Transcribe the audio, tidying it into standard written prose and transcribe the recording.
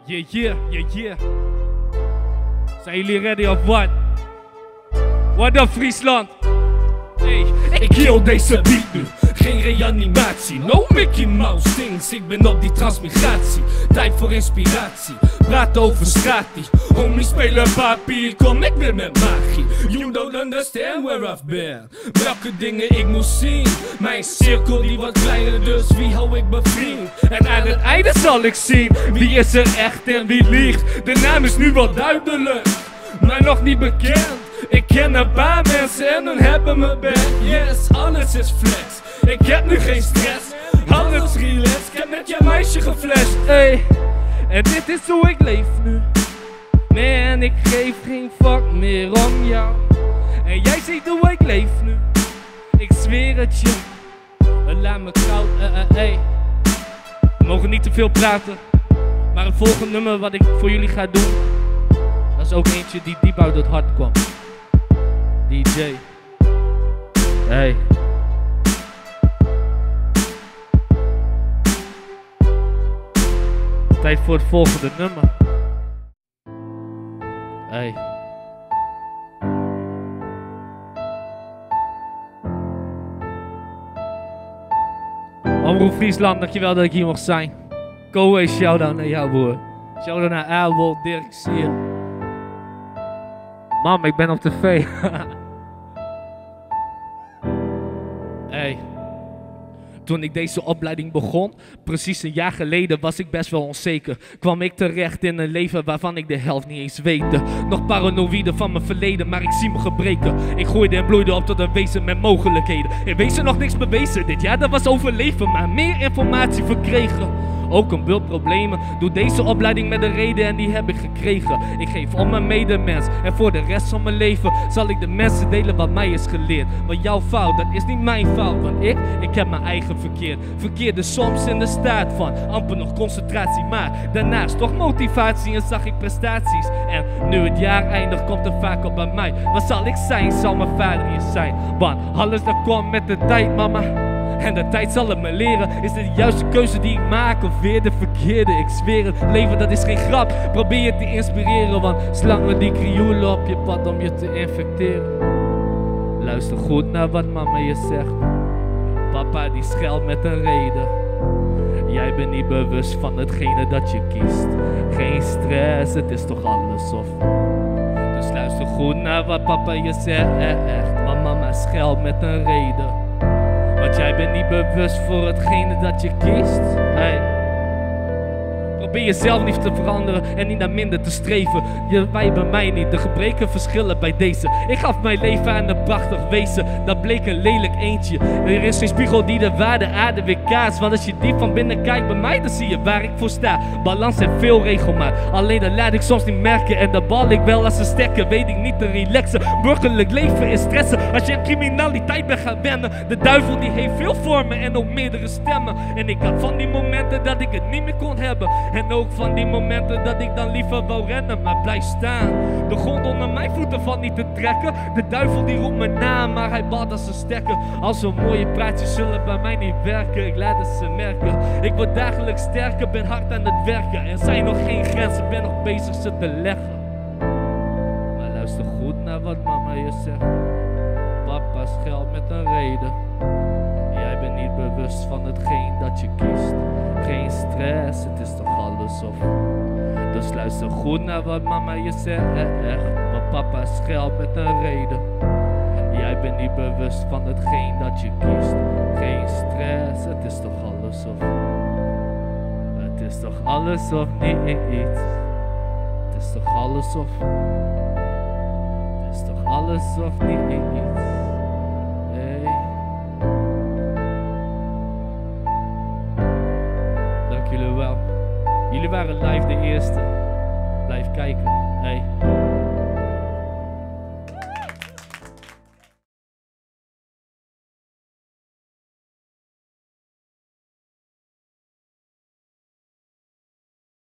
Yeah. Zijn jullie ready of what? What up Friesland? Hey, ik kill deze beat nu. Geen reanimatie, no Mickey Mouse things. Ik ben op die transmigratie, tijd voor inspiratie. Praat over stratie, homies spelen papier. Kom ik weer met magie. You don't understand where I've been. Welke dingen ik moest zien. Mijn cirkel die wat kleiner, dus wie hou ik bevriend? En aan het einde zal ik zien wie is er echt en wie liegt. De naam is nu wel duidelijk, maar nog niet bekend. Ik ken een paar mensen en hun hebben me back. Yes, alles is flex. Ik heb nu geen stress. Alles relaxed. Ik heb net je meisje geflasht. Hey, en dit is hoe ik leef nu. Man, ik geef geen fuck meer om jou. En jij ziet hoe ik leef nu. Ik zweer het je. Laat me koud, hey. We mogen niet te veel praten. Maar het volgende nummer wat ik voor jullie ga doen, dat is ook eentje die diep uit het hart kwam. DJ. Hey. Tijd voor het volgende nummer. Hey. Omroep Friesland, dankjewel dat ik hier mocht zijn. Koe, shout-out naar jou, broer. Shout-out naar Aalbol, Dirk, zie je. Mam, ik ben op tv. Hey. Toen ik deze opleiding begon, precies een jaar geleden, was ik best wel onzeker. Kwam ik terecht in een leven waarvan ik de helft niet eens weet. Nog paranoïde van mijn verleden, maar ik zie mijn gebreken. Ik groeide en bloeide op tot een wezen met mogelijkheden. In wezen nog niks bewezen, dit jaar dat was overleven, maar meer informatie verkregen. Ook een bult problemen, doe deze opleiding met een reden en die heb ik gekregen. Ik geef om mijn medemens en voor de rest van mijn leven zal ik de mensen delen wat mij is geleerd. Want jouw fout, dat is niet mijn fout, want ik heb mijn eigen verkeerd. Verkeerde soms in de staat van amper nog concentratie, maar daarnaast toch motivatie en zag ik prestaties. En nu het jaar eindigt komt er vaak op bij mij. Wat zal ik zijn, zal mijn vader hier zijn. Want alles dat komt met de tijd, mama. En de tijd zal het me leren. Is dit de juiste keuze die ik maak of weer de verkeerde? Ik zweer het, leven dat is geen grap. Probeer je te inspireren, want slangen die krioelen op je pad om je te infecteren. Luister goed naar wat mama je zegt. Papa die scheldt met een reden. Jij bent niet bewust van hetgene dat je kiest. Geen stress, het is toch alles of. Dus luister goed naar wat papa je zegt, echt. Maar mama scheldt met een reden. Want jij bent niet bewust voor hetgene dat je kiest. Hey. Probeer jezelf niet te veranderen en niet naar minder te streven. Wij bij mij niet, de gebreken verschillen bij deze. Ik gaf mijn leven aan een prachtig wezen, dat bleek een lelijk eentje. Er is geen spiegel die de waarde aarde weer kaast. Want als je diep van binnen kijkt bij mij, dan zie je waar ik voor sta. Balans en veel regelmaat, alleen dat laat ik soms niet merken. En dan bal ik wel als een stekker, weet ik niet te relaxen. Burgerlijk leven is stressen, als je aan criminaliteit bent gaan wennen. De duivel die heeft veel vormen en ook meerdere stemmen. En ik had van die momenten dat ik het niet meer kon hebben. En ook van die momenten dat ik dan liever wou rennen, maar blijf staan. De grond onder mijn voeten valt niet te trekken. De duivel die roept me na, maar hij balt als een stekker. Al zo'n mooie praatjes zullen bij mij niet werken, ik laat het ze merken. Ik word dagelijks sterker, ben hard aan het werken. Er zijn nog geen grenzen, ben nog bezig ze te leggen. Maar luister goed naar wat mama je zegt. Papa scheldt met een reden. Jij bent niet bewust van hetgeen dat je kiest. Geen stress, het is toch alles of. Dus luister goed naar wat mama je zegt, echt. Want papa scheldt met een reden. Jij bent niet bewust van hetgeen dat je kiest. Geen stress, het is toch alles of. Het is toch alles of niet. Het is toch alles of. Het is toch alles of niet. Hey. Dank jullie wel. Jullie waren live de eerste. Blijf kijken. Hey.